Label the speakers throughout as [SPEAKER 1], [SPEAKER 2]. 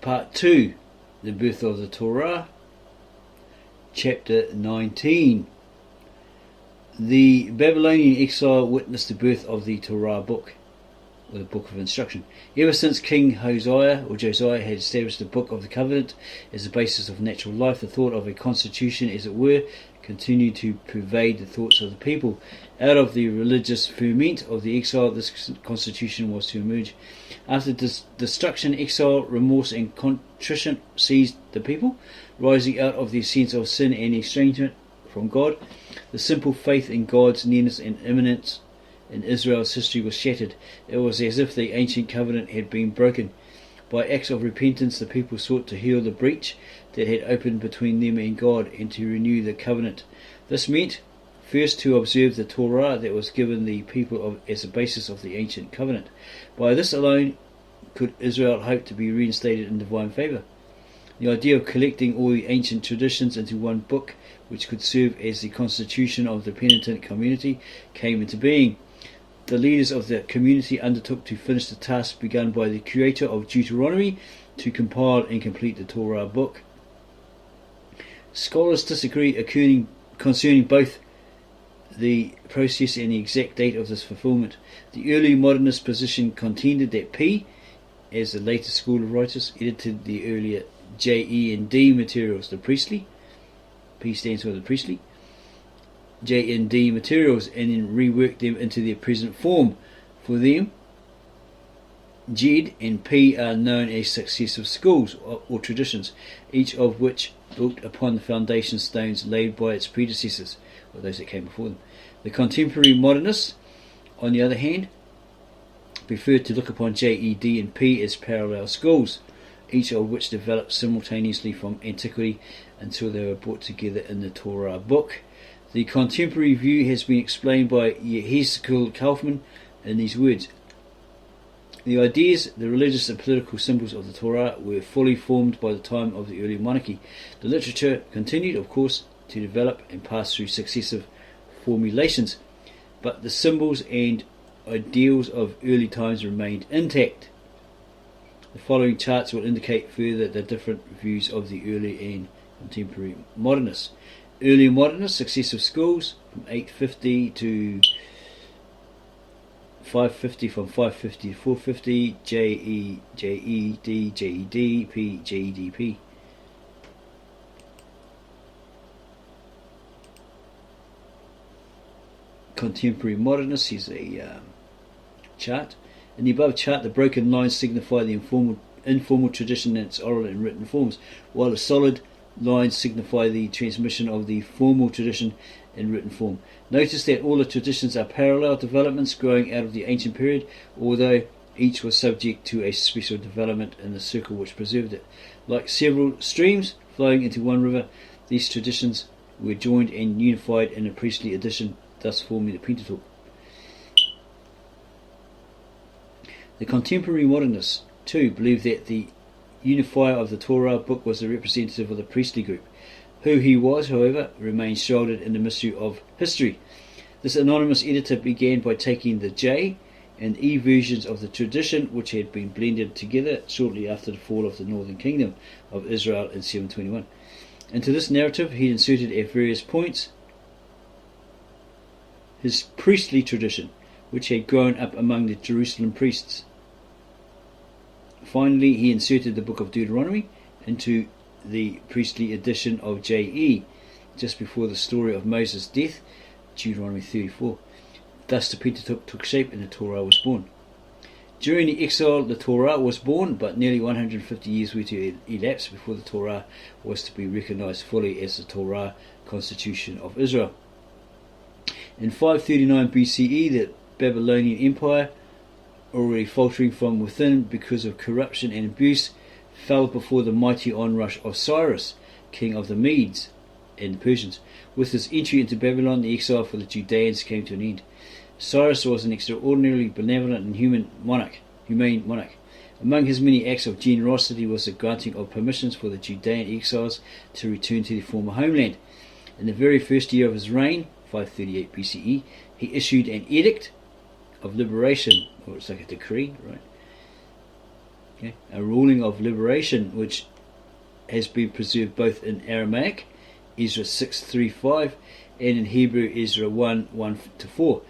[SPEAKER 1] Part 2, the birth of the Torah, Chapter 19. The Babylonian exile witnessed the birth of the Torah book, or the Book of Instruction. Ever since King Josiah had established the Book of the Covenant as the basis of natural life, the thought of a constitution, as it were, continued to pervade the thoughts of the people. Out of the religious ferment of the exile, this constitution was to emerge. After destruction, exile, remorse and contrition seized the people, rising out of their sense of sin and estrangement from God. The simple faith in God's nearness and immanence in Israel's history was shattered. It was as if the ancient covenant had been broken. By acts of repentance, the people sought to heal the breach that had opened between them and God, and to renew the covenant. This meant first to observe the Torah that was given the people as the basis of the ancient covenant. By this alone could Israel hope to be reinstated in divine favour. The idea of collecting all the ancient traditions into one book, which could serve as the constitution of the penitent community, came into being. The leaders of the community undertook to finish the task begun by the creator of Deuteronomy, to compile and complete the Torah book. Scholars disagree concerning both the process and the exact date of this fulfillment. The early modernist position contended that P, as the later school of writers, edited the earlier J, E and D materials, the priestly, P stands for the priestly, J and D materials, and then reworked them into their present form. For them, J and P are known as successive schools or traditions, each of which built upon the foundation stones laid by its predecessors, or those that came before them. The contemporary modernists, on the other hand, preferred to look upon J, E, D and P as parallel schools, each of which developed simultaneously from antiquity until they were brought together in the Torah book. The contemporary view has been explained by Yehezkel Kaufman in these words: the ideas, the religious and political symbols of the Torah were fully formed by the time of the early monarchy. The literature continued, of course, to develop and pass through successive formulations, but the symbols and ideals of early times remained intact. The following charts will indicate further the different views of the early and contemporary modernists. Early modernists, successive schools from 850 to 550, from 550 to 450, J-E, J-E-D, J-E-D, P, J-E-D, P. Contemporary modernists, here's a chart. In the above chart, the broken lines signify the informal tradition in its oral and written forms, while the solid lines signify the transmission of the formal tradition in written form. Notice that all the traditions are parallel developments growing out of the ancient period, although each was subject to a special development in the circle which preserved it. Like several streams flowing into one river, these traditions were joined and unified in a priestly edition, thus forming the Pentateuch. The contemporary modernists, too, believe that the unifier of the Torah book was the representative of the priestly group. Who he was, however, remains shrouded in the mystery of history. This anonymous editor began by taking the J and E versions of the tradition, which had been blended together shortly after the fall of the northern kingdom of Israel in 721. Into this narrative he inserted at various points his priestly tradition, which had grown up among the Jerusalem priests. Finally, he inserted the book of Deuteronomy into the priestly edition of J.E. just before the story of Moses' death, Deuteronomy 34. Thus the Pentateuch took shape and the Torah was born. During the exile, the Torah was born, but nearly 150 years were to elapse before the Torah was to be recognized fully as the Torah constitution of Israel. In 539 BCE, the Babylonian Empire, already faltering from within because of corruption and abuse, fell before the mighty onrush of Cyrus, king of the Medes and the Persians. With his entry into Babylon, the exile for the Judeans came to an end. Cyrus was an extraordinarily benevolent and humane monarch. Among his many acts of generosity was the granting of permissions for the Judean exiles to return to their former homeland. In the very first year of his reign, 538 BCE, he issued an edict of liberation, or it's like a decree, right? Okay? A ruling of liberation which has been preserved both in Aramaic, Ezra 6:3-5, and in Hebrew, Ezra 1:1-4,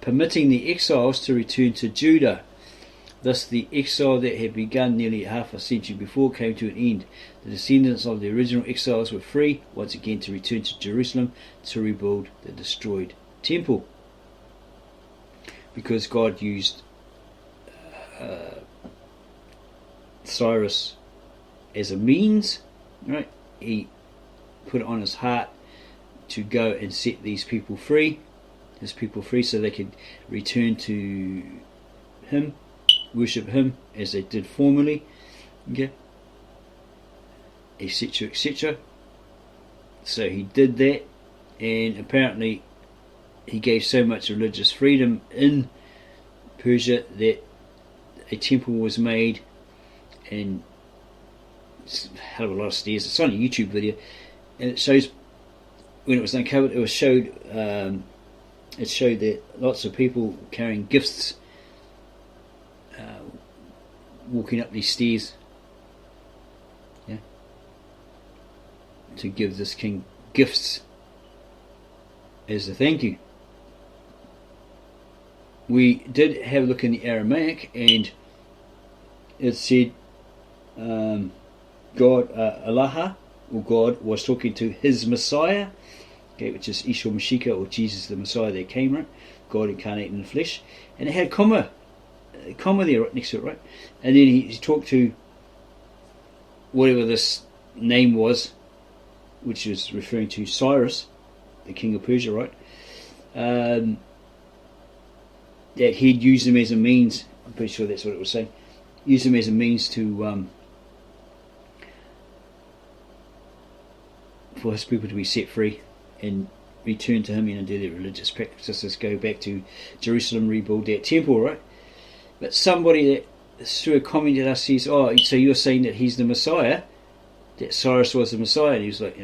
[SPEAKER 1] permitting the exiles to return to Judah. Thus the exile that had begun nearly half a century before came to an end. The descendants of the original exiles were free once again to return to Jerusalem to rebuild the destroyed temple. Because God used Cyrus as a means, right? He put it on his heart to go and set these people free, his people free, so they could return to him, worship him as they did formerly, okay, etc, etc. So he did that, and apparently he gave so much religious freedom in Persia that a temple was made, and it's a hell of a lot of stairs. It's on a YouTube video, and it shows when it was uncovered. It showed that lots of people carrying gifts, walking up these stairs, yeah, to give this king gifts as a thank you. We did have a look in the Aramaic, and it said God, Allah, or God, was talking to his Messiah, okay, which is Yeshua Mashiach, or Jesus the Messiah that came, right? God incarnated in the flesh, and it had a comma there right next to it, right? And then he talked to whatever this name was, which is referring to Cyrus, the king of Persia, right? That he'd use them as a means. I'm pretty sure that's what it was saying. Use them as a means to for his people to be set free and return to him, and do their religious practices, go back to Jerusalem, rebuild that temple, right? But somebody that threw a comment at us says, "Oh, so you're saying that he's the Messiah, that Cyrus was the Messiah?" And he was like,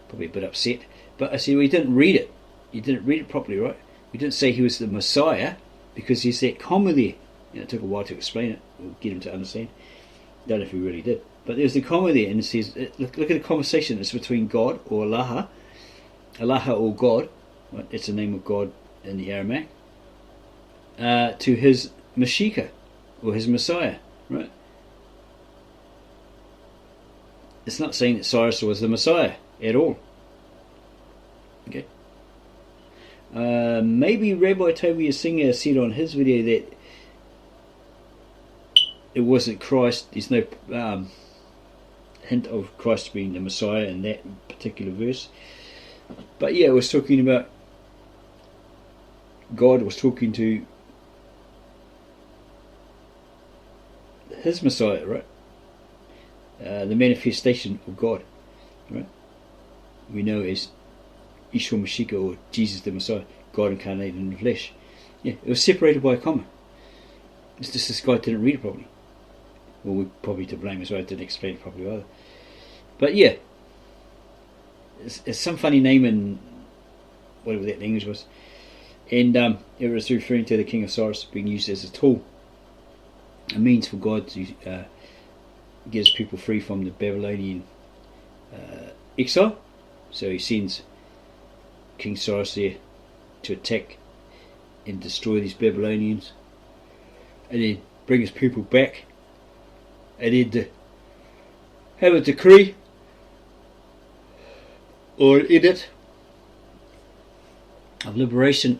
[SPEAKER 1] probably a bit upset. But I said, well, you didn't read it. You didn't read it properly, right? We didn't say he was the Messiah, because there's that comma there. It took a while to explain it, or get him to understand. Don't know if he really did. But there's the comma there, and it says, look at the conversation. It's between God, or Allah or God, right? It's the name of God in the Aramaic, to his Mashiach, or his Messiah, right? It's not saying that Cyrus was the Messiah at all. Okay. Maybe Rabbi Tobias Singer said on his video that it wasn't Christ. There's no hint of Christ being the Messiah in that particular verse. But yeah, it was talking about God was talking to his Messiah, right? The manifestation of God, right? We know as Yeshua Mashiach, or Jesus the Messiah, God incarnated in the flesh. Yeah, it was separated by a comma. It's just this guy didn't read it properly. Well, we're probably to blame as well. I didn't explain it properly either. But yeah, it's some funny name in whatever that language was, and it was referring to the king of Cyrus being used as a tool, a means for God to get his people free from the Babylonian exile. So he sends King Cyrus there to attack and destroy these Babylonians, and then bring his people back, and then have a decree or an edict of liberation,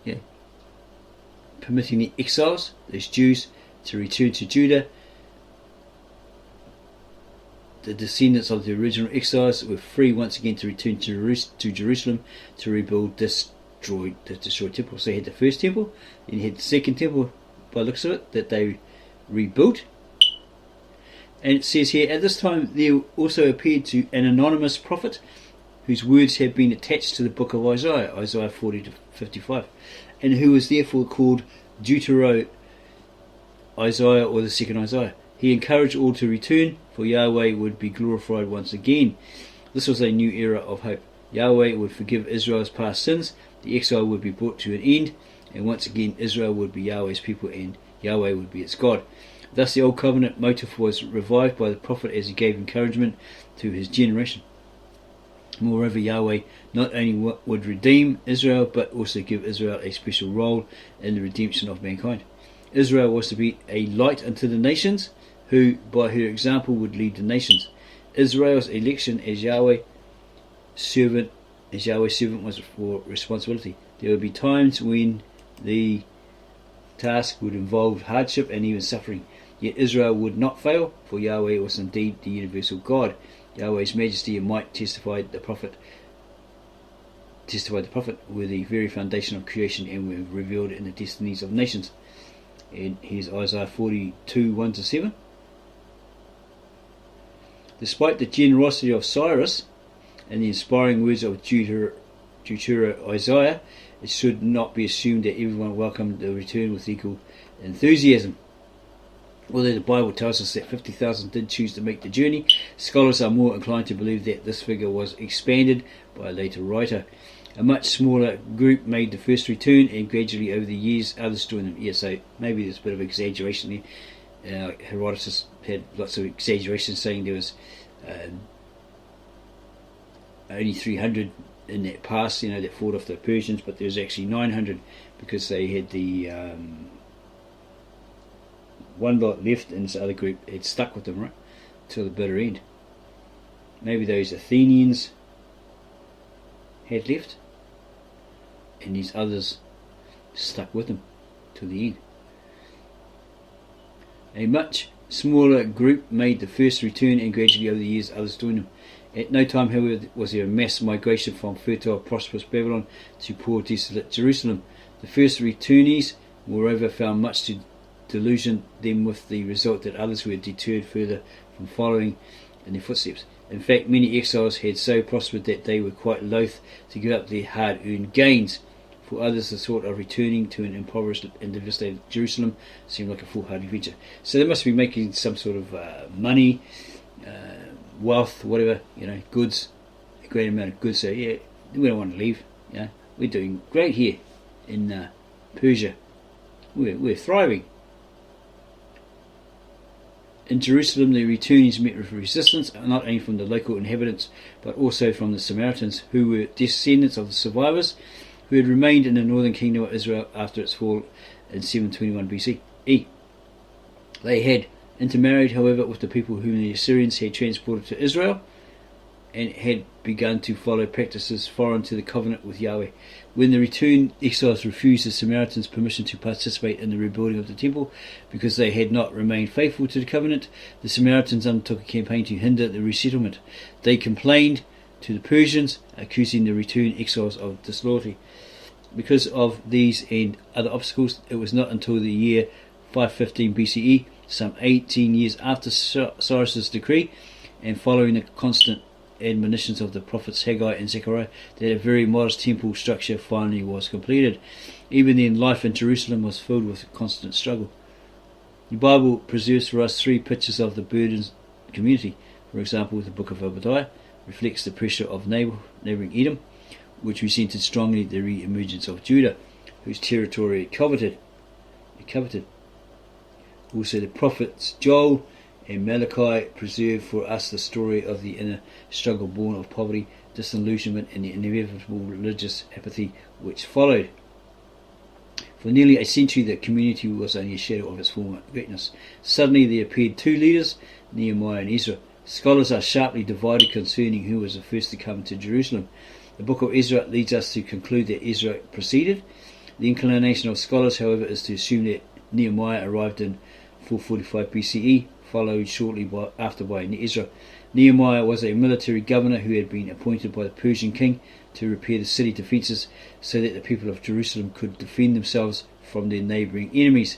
[SPEAKER 1] yeah, permitting the exiles, those Jews, to return to Judah. The descendants of the original exiles were free once again to return to Jerusalem to rebuild the destroyed temple. So you had the first temple, then you had the second temple, by the looks of it, that they rebuilt. And it says here, at this time there also appeared to an anonymous prophet whose words had been attached to the book of Isaiah, Isaiah 40-55, and who was therefore called Deutero Isaiah, or the second Isaiah. He encouraged all to return, for Yahweh would be glorified once again. This was a new era of hope. Yahweh would forgive Israel's past sins, the exile would be brought to an end, and once again Israel would be Yahweh's people and Yahweh would be its God. Thus the Old Covenant motive was revived by the prophet as he gave encouragement to his generation. Moreover, Yahweh not only would redeem Israel, but also give Israel a special role in the redemption of mankind. Israel was to be a light unto the nations, who by her example would lead the nations. Israel's election as Yahweh's servant was for responsibility. There would be times when the task would involve hardship and even suffering. Yet Israel would not fail, for Yahweh was indeed the universal God. Yahweh's majesty and might testified the prophet were the very foundation of creation and were revealed in the destinies of nations. And here's Isaiah 42, 1-7. Despite the generosity of Cyrus and the inspiring words of Isaiah, it should not be assumed that everyone welcomed the return with equal enthusiasm. Although the Bible tells us that 50,000 did choose to make the journey, scholars are more inclined to believe that this figure was expanded by a later writer. A much smaller group made the first return, and gradually over the years others joined them. Yeah, so maybe there's a bit of exaggeration there. Herodotus had lots of exaggeration, saying there was only 300 in that pass, that fought off the Persians, but there was actually 900 because they had the one lot left, and this other group had stuck with them right till the bitter end. Maybe those Athenians had left, and these others stuck with them till the end. A much smaller group made the first return, and gradually over the years others joined them. At no time, however, was there a mass migration from fertile, prosperous Babylon to poor, desolate Jerusalem. The first returnees, moreover, found much to delusion them, with the result that others were deterred further from following in their footsteps. In fact, many exiles had so prospered that they were quite loath to give up their hard-earned gains. For others, the thought of returning to an impoverished and devastated Jerusalem seemed like a foolhardy venture. So they must be making some sort of money, wealth, whatever, goods, a great amount of goods. So yeah, we don't want to leave. We're doing great here in Persia. We're thriving. In Jerusalem, the returnees met with resistance, not only from the local inhabitants, but also from the Samaritans, who were descendants of the survivors, who had remained in the northern kingdom of Israel after its fall in 721 BCE. They had intermarried, however, with the people whom the Assyrians had transported to Israel, and had begun to follow practices foreign to the covenant with Yahweh. When the returned exiles refused the Samaritans permission to participate in the rebuilding of the temple because they had not remained faithful to the covenant, the Samaritans undertook a campaign to hinder the resettlement. They complained to the Persians, accusing the returned exiles of disloyalty. Because of these and other obstacles, it was not until the year 515 BCE, some 18 years after Cyrus's decree, and following the constant admonitions of the prophets Haggai and Zechariah, that a very modest temple structure finally was completed. Even then, life in Jerusalem was filled with constant struggle. The Bible preserves for us three pictures of the burdened community. For example, the book of Obadiah reflects the pressure of neighbouring Edom, which resented strongly the re-emergence of Judah, whose territory it coveted. Also, the prophets Joel and Malachi preserve for us the story of the inner struggle born of poverty, disillusionment, and the inevitable religious apathy which followed. For nearly a century, the community was only a shadow of its former greatness. Suddenly there appeared two leaders, Nehemiah and Ezra. Scholars are sharply divided concerning who was the first to come to Jerusalem. The book of Ezra leads us to conclude that Ezra preceded. The inclination of scholars, however, is to assume that Nehemiah arrived in 445 BCE, followed shortly after by Ezra. Nehemiah was a military governor who had been appointed by the Persian king to repair the city defences so that the people of Jerusalem could defend themselves from their neighbouring enemies.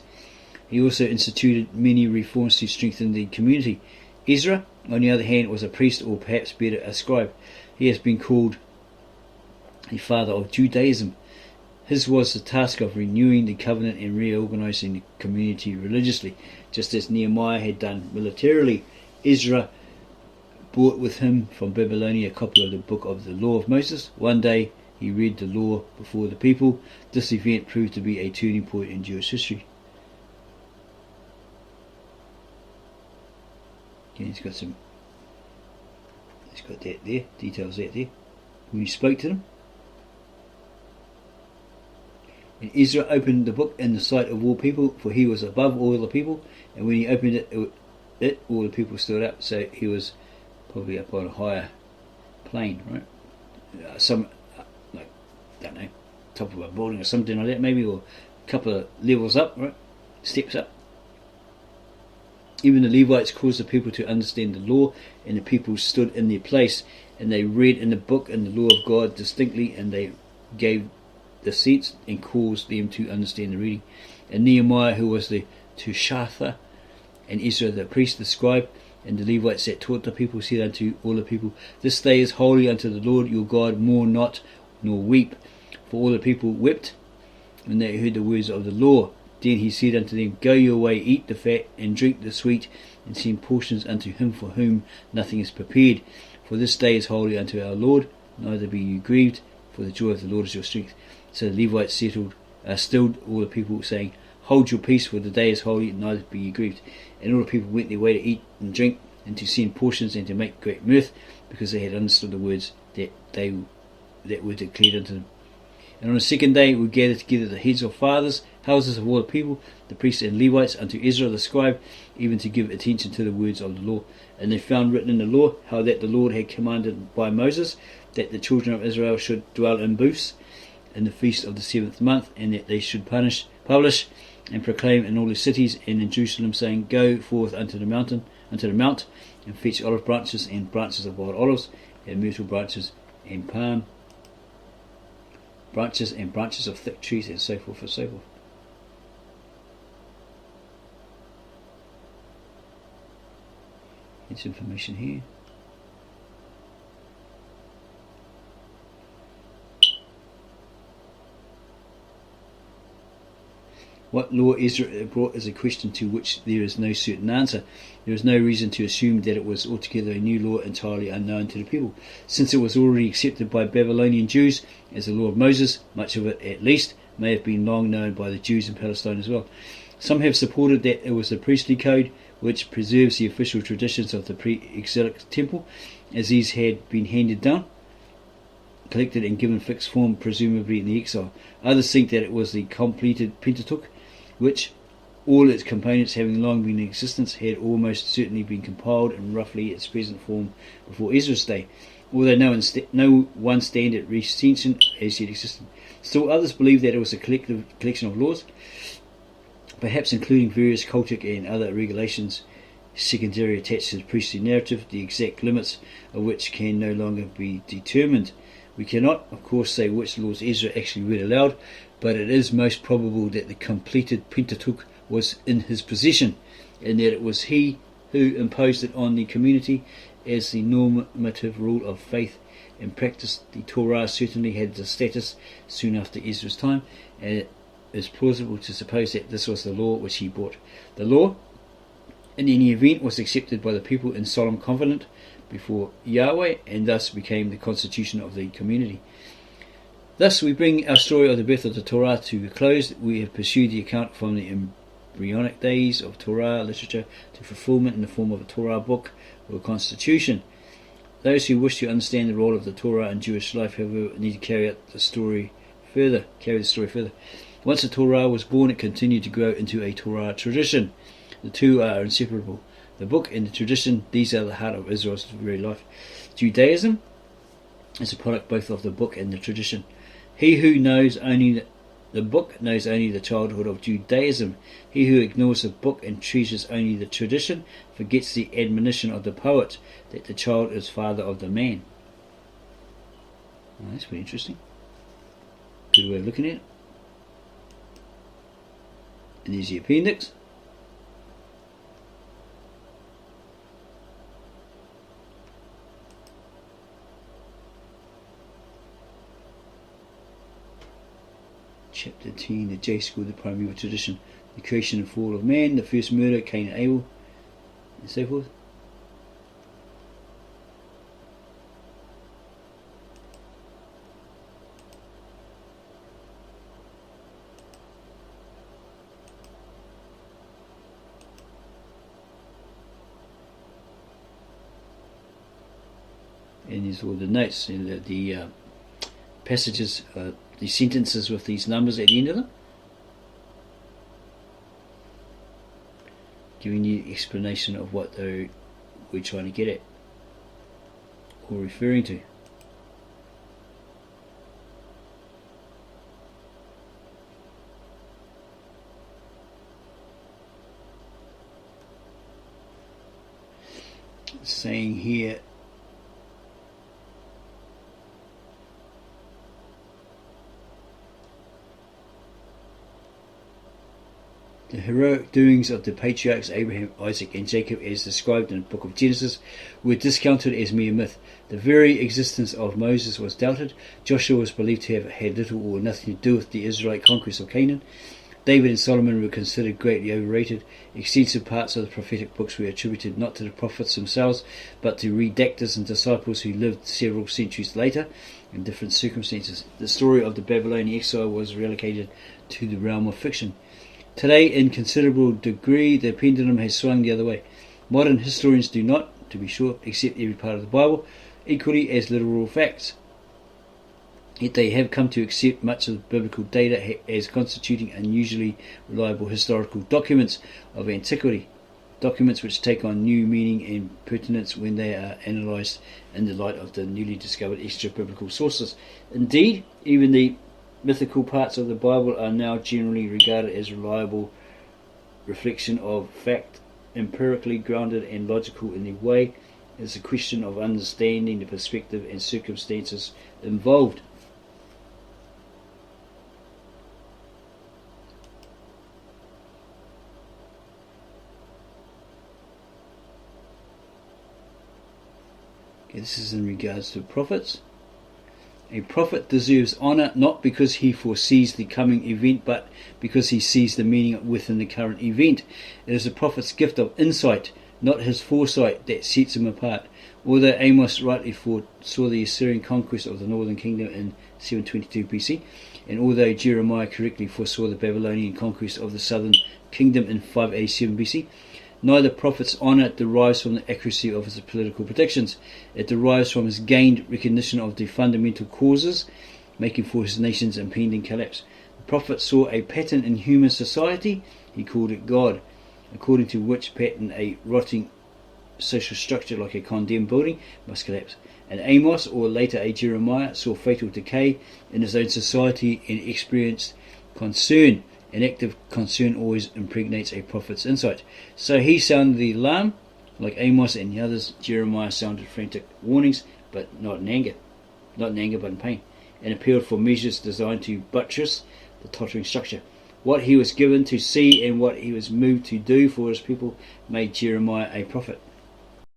[SPEAKER 1] He also instituted many reforms to strengthen the community. Ezra, on the other hand, was a priest, or perhaps better, a scribe. He has been called the father of Judaism. His was the task of renewing the covenant and reorganising the community religiously, just as Nehemiah had done militarily. Ezra brought with him from Babylonia a copy of the book of the law of Moses. One day he read the law before the people. This event proved to be a turning point in Jewish history. Again, it's got that there, details that there. When he spoke to them. And Ezra opened the book in the sight of all people, for he was above all the people. And when he opened it, all the people stood up. So he was probably up on a higher plane, right? Like, don't know, top of a building or something like that, maybe, or a couple of levels up, right? Steps up. Even the Levites caused the people to understand the law, and the people stood in their place, and they read in the book and the law of God distinctly, and they gave the seats and caused them to understand the reading. And Nehemiah, who was the Tushatha, and Ezra the priest, the scribe, and the Levites that taught the people, said unto all the people, This day is holy unto the Lord your God, mourn not, nor weep. For all the people wept when they heard the words of the law. Then he said unto them, Go your way, eat the fat, and drink the sweet, and send portions unto him for whom nothing is prepared. For this day is holy unto our Lord, neither be you grieved, for the joy of the Lord is your strength. So the Levites stilled all the people, saying, Hold your peace, for the day is holy, neither be ye grieved. And all the people went their way to eat and drink, and to send portions, and to make great mirth, because they had understood the words that were declared unto them. And on the second day we gathered together the heads of fathers, houses of all the people, the priests and Levites, unto Ezra the scribe, even to give attention to the words of the law. And they found written in the law how that the Lord had commanded by Moses that the children of Israel should dwell in booths in the feast of the 7th month, and that they should publish and proclaim in all the cities and in Jerusalem, saying, Go forth unto the mount, and fetch olive branches and branches of wild olives, and myrtle branches and palm branches and branches of thick trees, and so forth and so forth. It's information here. What law Ezra brought is a question to which there is no certain answer. There is no reason to assume that it was altogether a new law entirely unknown to the people, since it was already accepted by Babylonian Jews as the law of Moses. Much of it, at least, may have been long known by the Jews in Palestine as well. Some have supported that it was the priestly code which preserves the official traditions of the pre-exilic temple, as these had been handed down, collected and given fixed form, presumably in the exile. Others think that it was the completed Pentateuch, which, all its components having long been in existence, had almost certainly been compiled in roughly its present form before Ezra's day, although no one standard recension as yet existed. Still others believe that it was a collection of laws, perhaps including various cultic and other regulations secondary attached to the priestly narrative, the exact limits of which can no longer be determined. We cannot, of course, say which laws Ezra actually read aloud, but it is most probable that the completed Pentateuch was in his possession, and that it was he who imposed it on the community as the normative rule of faith and practice. The Torah certainly had the status soon after Ezra's time, and it is plausible to suppose that this was the law which he brought. The law, in any event, was accepted by the people in solemn covenant before Yahweh, and thus became the constitution of the community. Thus we bring our story of the birth of the Torah to a close. We have pursued the account from the embryonic days of Torah literature to fulfillment in the form of a Torah book or a constitution. Those who wish to understand the role of the Torah in Jewish life, however, need to carry the story further. Once the Torah was born, it continued to grow into a Torah tradition. The two are inseparable. The book and the tradition, these are the heart of Israel's very life. Judaism is a product both of the book and the tradition. He who knows only the book knows only the childhood of Judaism. He who ignores the book and treasures only the tradition forgets the admonition of the poet that the child is father of the man. Oh, that's pretty interesting. Good way of looking at it. And there's the appendix. Chapter 10, the J School, the primeval tradition, the creation and fall of man, the first murder, Cain and Abel, and so forth. And there's all the notes, and the passages, the sentences with these numbers at the end of them, giving you explanation of what we're trying to get at or referring to. Saying here, the heroic doings of the patriarchs Abraham, Isaac and Jacob, as described in the book of Genesis, were discounted as mere myth. The very existence of Moses was doubted. Joshua was believed to have had little or nothing to do with the Israelite conquest of Canaan. David and Solomon were considered greatly overrated. Extensive parts of the prophetic books were attributed not to the prophets themselves, but to redactors and disciples who lived several centuries later in different circumstances. The story of the Babylonian exile was relegated to the realm of fiction. Today, in considerable degree, the pendulum has swung the other way. Modern historians do not, to be sure, accept every part of the Bible equally as literal facts. Yet they have come to accept much of biblical data as constituting unusually reliable historical documents of antiquity, documents which take on new meaning and pertinence when they are analysed in the light of the newly discovered extra-biblical sources. Indeed, even the mythical parts of the Bible are now generally regarded as reliable reflection of fact, empirically grounded and logical in their way. It's a question of understanding the perspective and circumstances involved. This is in regards to prophets. A prophet deserves honour not because he foresees the coming event, but because he sees the meaning within the current event. It is a prophet's gift of insight, not his foresight, that sets him apart. Although Amos rightly foresaw the Assyrian conquest of the northern kingdom in 722 BC, and although Jeremiah correctly foresaw the Babylonian conquest of the southern kingdom in 587 BC, neither prophet's honour derives from the accuracy of his political predictions. It derives from his gained recognition of the fundamental causes making for his nation's impending collapse. The prophet saw a pattern in human society, he called it God, according to which pattern a rotting social structure like a condemned building must collapse. And Amos, or later a Jeremiah, saw fatal decay in his own society and experienced concern. An active concern always impregnates a prophet's insight. So he sounded the alarm, like Amos and the others. Jeremiah sounded frantic warnings, but not in anger. Not in anger, but in pain, and appealed for measures designed to buttress the tottering structure. What he was given to see and what he was moved to do for his people made Jeremiah a prophet.